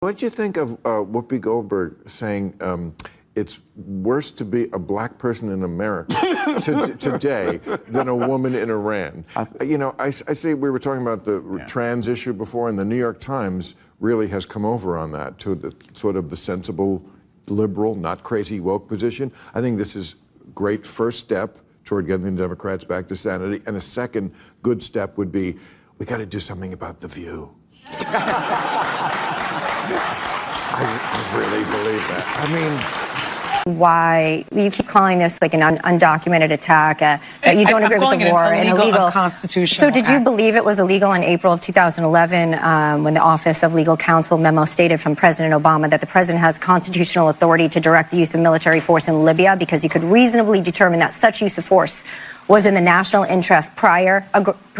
What do you think of Whoopi Goldberg saying it's worse to be a black person in America today than a woman in Iran? You know, I see we were talking about the trans issue before, and the New York Times really has come over on that to the sort of the sensible, liberal, not crazy woke position. I think this is a great first step toward getting the Democrats back to sanity, and a second good step would be we got to do something about The View. I really believe that. I mean, why you keep calling this like an undocumented attack, that you don't agree with the war and illegal, unconstitutional. So did you believe it was illegal in April of 2011 when the Office of Legal Counsel memo stated from President Obama that the president has constitutional authority to direct the use of military force in Libya because he could reasonably determine that such use of force was in the national interest prior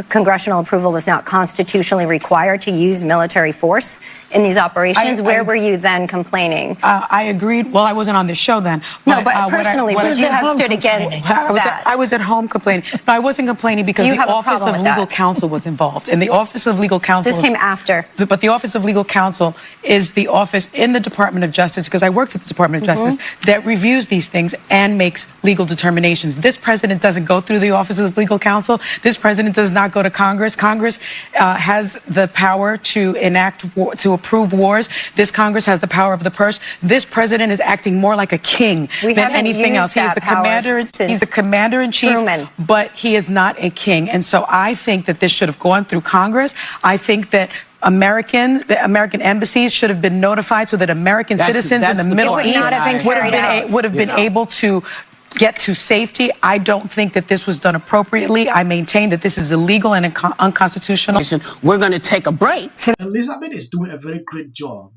congressional approval was not constitutionally required to use military force in these operations? Where were you then complaining? I agreed. Well, I wasn't on the show then. No, but personally, would you have stood against that? I was at home complaining. No, I wasn't complaining because the Office of Legal Counsel was involved. And the Office of Legal Counsel... This came after. But the Office of Legal Counsel is the office in the Department of Justice, because I worked at the Department of Justice, that reviews these things and makes legal determinations. This president doesn't go through the Office of Legal Counsel. This president does not go to Congress. Congress has the power to to approve wars. This Congress has the power of the purse. This president is acting more like a king than anything else. He is the commander. He's the commander-in-chief, but he is not a king. And so I think that this should have gone through Congress. I think that the American embassies should have been notified so that American citizens in the Middle East would have been able to get to safety. I don't think that this was done appropriately. I maintain that this is illegal and unconstitutional. We're going to take a break. Elisabeth is doing a very great job,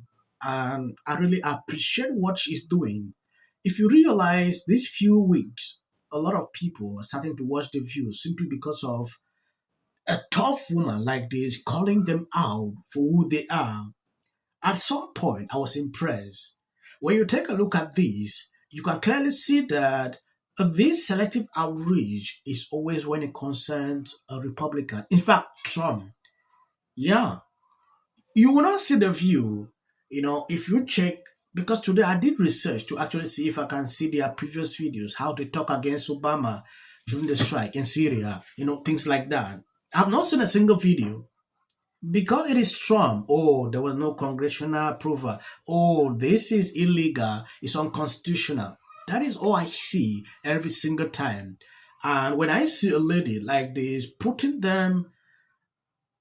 and I really appreciate what she's doing. If you realize these few weeks, a lot of people are starting to watch The View simply because of a tough woman like this calling them out for who they are. At some point, I was impressed. When you take a look at this, you can clearly see that this selective outreach is always when it concerns a Republican. In fact, Trump. Yeah. You will not see The View, if you check, because today I did research to actually see if I can see their previous videos, how they talk against Obama during the strike in Syria, things like that. I've not seen a single video. Because it is Trump, there was no congressional approval. This is illegal. It's unconstitutional. That is all I see every single time. And when I see a lady like this, putting them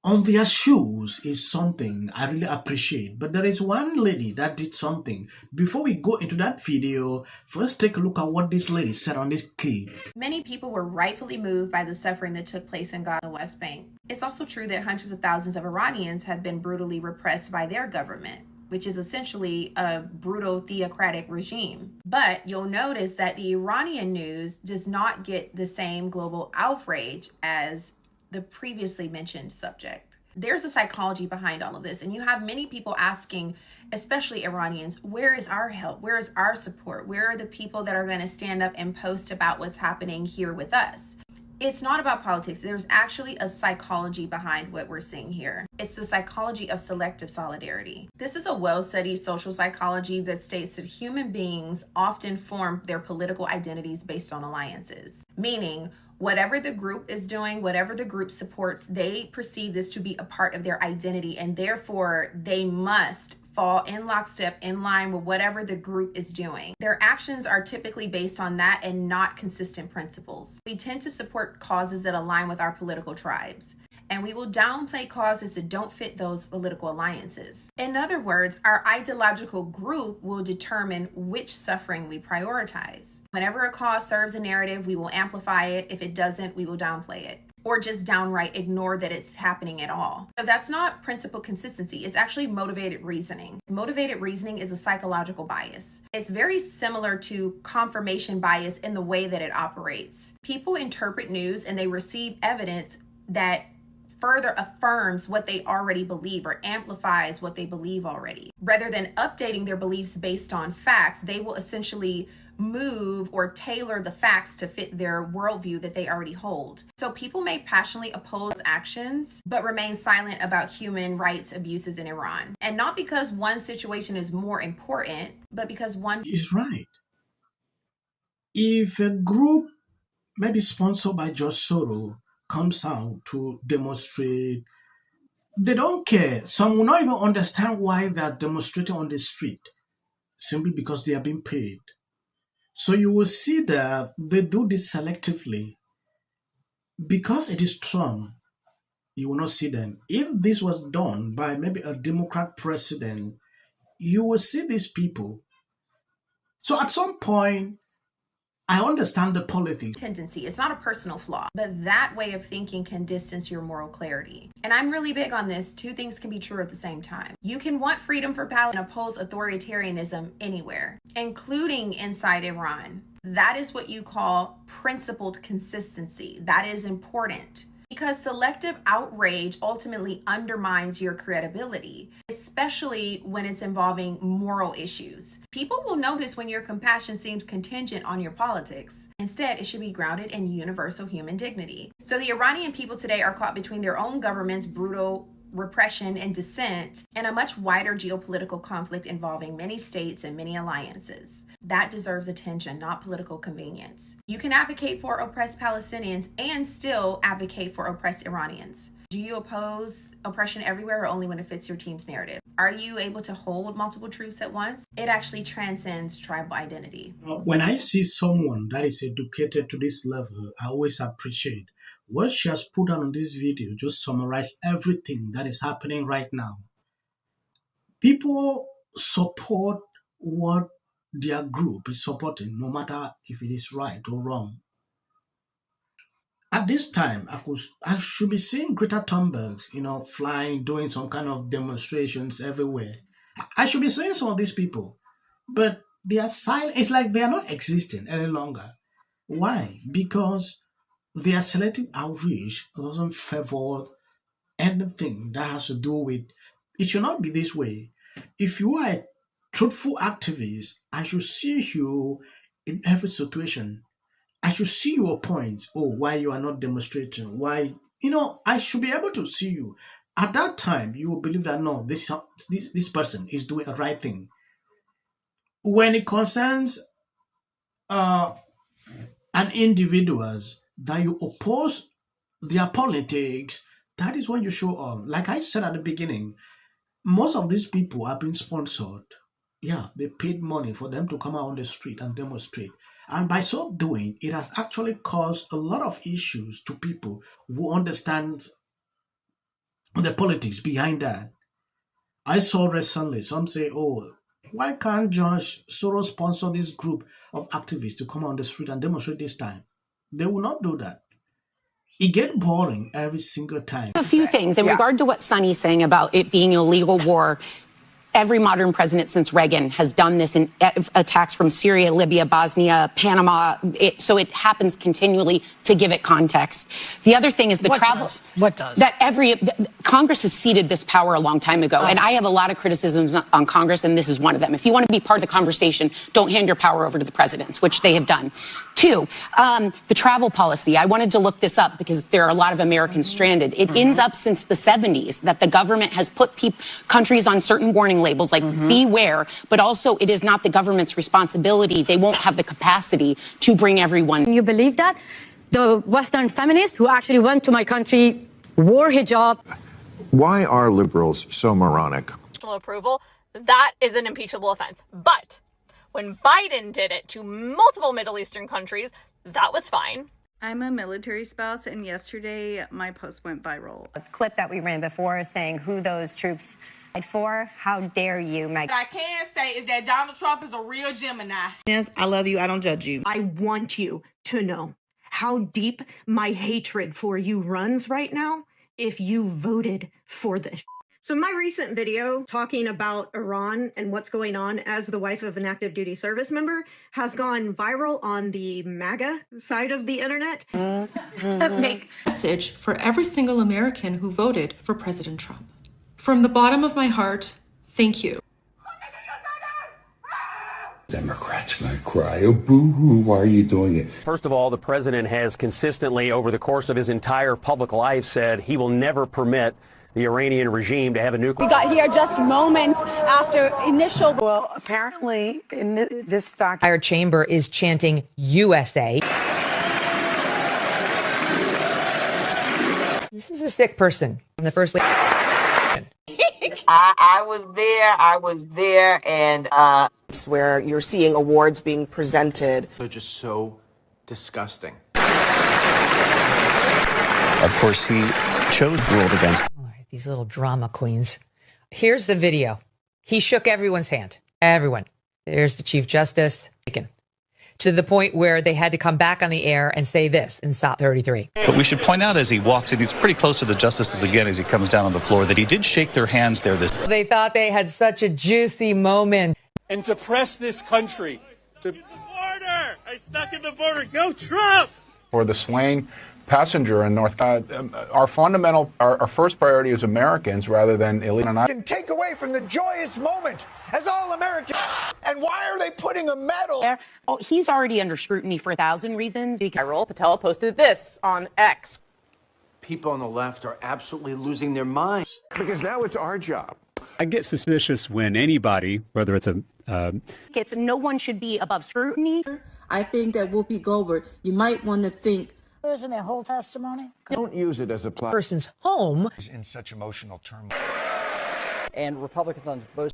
on their shoes is something I really appreciate. But there is one lady that did something. Before we go into that video, first take a look at what this lady said on this clip. Many people were rightfully moved by the suffering that took place in Gaza and the West Bank. It's also true that hundreds of thousands of Iranians have been brutally repressed by their government, which is essentially a brutal theocratic regime. But you'll notice that the Iranian news does not get the same global outrage as the previously mentioned subject. There's a psychology behind all of this, and you have many people asking, especially Iranians, where is our help? Where is our support? Where are the people that are going to stand up and post about what's happening here with us? It's not about politics. There's actually a psychology behind what we're seeing here. It's the psychology of selective solidarity. This is a well-studied social psychology that states that human beings often form their political identities based on alliances, meaning whatever the group is doing, whatever the group supports, they perceive this to be a part of their identity, and therefore they must fall in lockstep, in line with whatever the group is doing. Their actions are typically based on that and not consistent principles. We tend to support causes that align with our political tribes, and we will downplay causes that don't fit those political alliances. In other words, our ideological group will determine which suffering we prioritize. Whenever a cause serves a narrative, we will amplify it. If it doesn't, we will downplay it, or just downright ignore that it's happening at all. So that's not principle consistency. It's actually motivated reasoning. Motivated reasoning is a psychological bias. It's very similar to confirmation bias in the way that it operates. People interpret news and they receive evidence that further affirms what they already believe or amplifies what they believe already. Rather than updating their beliefs based on facts, they will essentially move or tailor the facts to fit their worldview that they already hold. So people may passionately oppose actions, but remain silent about human rights abuses in Iran. And not because one situation is more important, but because one is right. If a group, maybe sponsored by George Soros, comes out to demonstrate, they don't care. Some will not even understand why they're demonstrating on the street, simply because they are being paid. So you will see that they do this selectively. Because it is Trump, you will not see them. If this was done by maybe a Democrat president, you will see these people. So at some point, I understand the politics. tendency. It's not a personal flaw, but that way of thinking can distance your moral clarity. And I'm really big on this. Two things can be true at the same time. You can want freedom for Palestine and oppose authoritarianism anywhere, including inside Iran. That is what you call principled consistency. That is important. Because selective outrage ultimately undermines your credibility, especially when it's involving moral issues. People will notice when your compassion seems contingent on your politics. Instead, it should be grounded in universal human dignity. So the Iranian people today are caught between their own government's brutal repression and dissent, and a much wider geopolitical conflict involving many states and many alliances. That deserves attention, not political convenience. You can advocate for oppressed Palestinians and still advocate for oppressed Iranians. Do you oppose oppression everywhere or only when it fits your team's narrative? Are you able to hold multiple truths at once? It actually transcends tribal identity. When I see someone that is educated to this level, I always appreciate what she has put on this video. Just summarize everything that is happening right now. People support what their group is supporting, no matter if it is right or wrong. At this time, I should be seeing Greta Thunberg, flying, doing some kind of demonstrations everywhere. I should be seeing some of these people, but they are silent. It's like they are not existing any longer. Why? Because their selective outreach doesn't favor anything that has to do with. It should not be this way. If you are a truthful activist, I should see you in every situation. I should see your points. Oh, why you are not demonstrating? Why? I should be able to see you. At that time, you will believe that no, this person is doing a right thing. When it concerns an individuals that you oppose their politics, that is when you show up. Like I said at the beginning, most of these people have been sponsored. Yeah, they paid money for them to come out on the street and demonstrate. And by so doing, it has actually caused a lot of issues to people who understand the politics behind that. I saw recently some say, oh, why can't George Soros sponsor this group of activists to come on the street and demonstrate this time? They will not do that. It gets boring every single time. A few things in regard to what Sonny's saying about it being a legal war. Every modern president since Reagan has done this in attacks from Syria, Libya, Bosnia, Panama. So it happens continually to give it context. The other thing is the travel. What does? That Congress has ceded this power a long time ago. And I have a lot of criticisms on Congress, and this is one of them. If you want to be part of the conversation, don't hand your power over to the presidents, which they have done. Two, the travel policy. I wanted to look this up because there are a lot of Americans stranded. It ends up since the 70s that the government has put countries on certain warning labels like beware, but also it is not the government's responsibility. They won't have the capacity to bring everyone. You believe that? The Western feminists who actually went to my country wore hijab. Why are liberals so moronic? Approval, that is an impeachable offense. But when Biden did it to multiple Middle Eastern countries, that was fine. I'm a military spouse, and yesterday my post went viral. A clip that we ran before saying who those troops fight for. How dare you, Meg? What I can say is that Donald Trump is a real Gemini. Yes, I love you. I don't judge you. I want you to know how deep my hatred for you runs right now if you voted for this. So my recent video talking about Iran and what's going on as the wife of an active duty service member has gone viral on the MAGA side of the internet. Message for every single American who voted for President Trump. From the bottom of my heart, thank you. Democrats might cry, oh boo-hoo, why are you doing it? First of all, the president has consistently, over the course of his entire public life, said he will never permit the Iranian regime to have a nuclear... We got here just moments after initial... Well, apparently, in this document... Our chamber is chanting USA. This is a sick person from the first... I was there, and it's where you're seeing awards being presented. They're just so disgusting. Of course, he ruled against. All right, these little drama queens. Here's the video. He shook everyone's hand. Everyone. There's the Chief Justice. To the point where they had to come back on the air and say this in SOT 33. But we should point out as he walks in, he's pretty close to the justices again as he comes down on the floor, that he did shake their hands there. They thought they had such a juicy moment. And to press this country to... The border! I stuck in the border. Go Trump! For the slain passenger in North... our first priority is Americans rather than illegal... Can take away from the joyous moment as all Americans. And why are they putting a medal? Oh, he's already under scrutiny for 1,000 reasons. Patel posted this on X. People on the left are absolutely losing their minds. Because now it's our job. I get suspicious when anybody, whether it's no one should be above scrutiny. I think that Whoopi Goldberg, you might want to think. Isn't their whole testimony? Don't use it as a person's home. In such emotional turmoil. And Republicans on both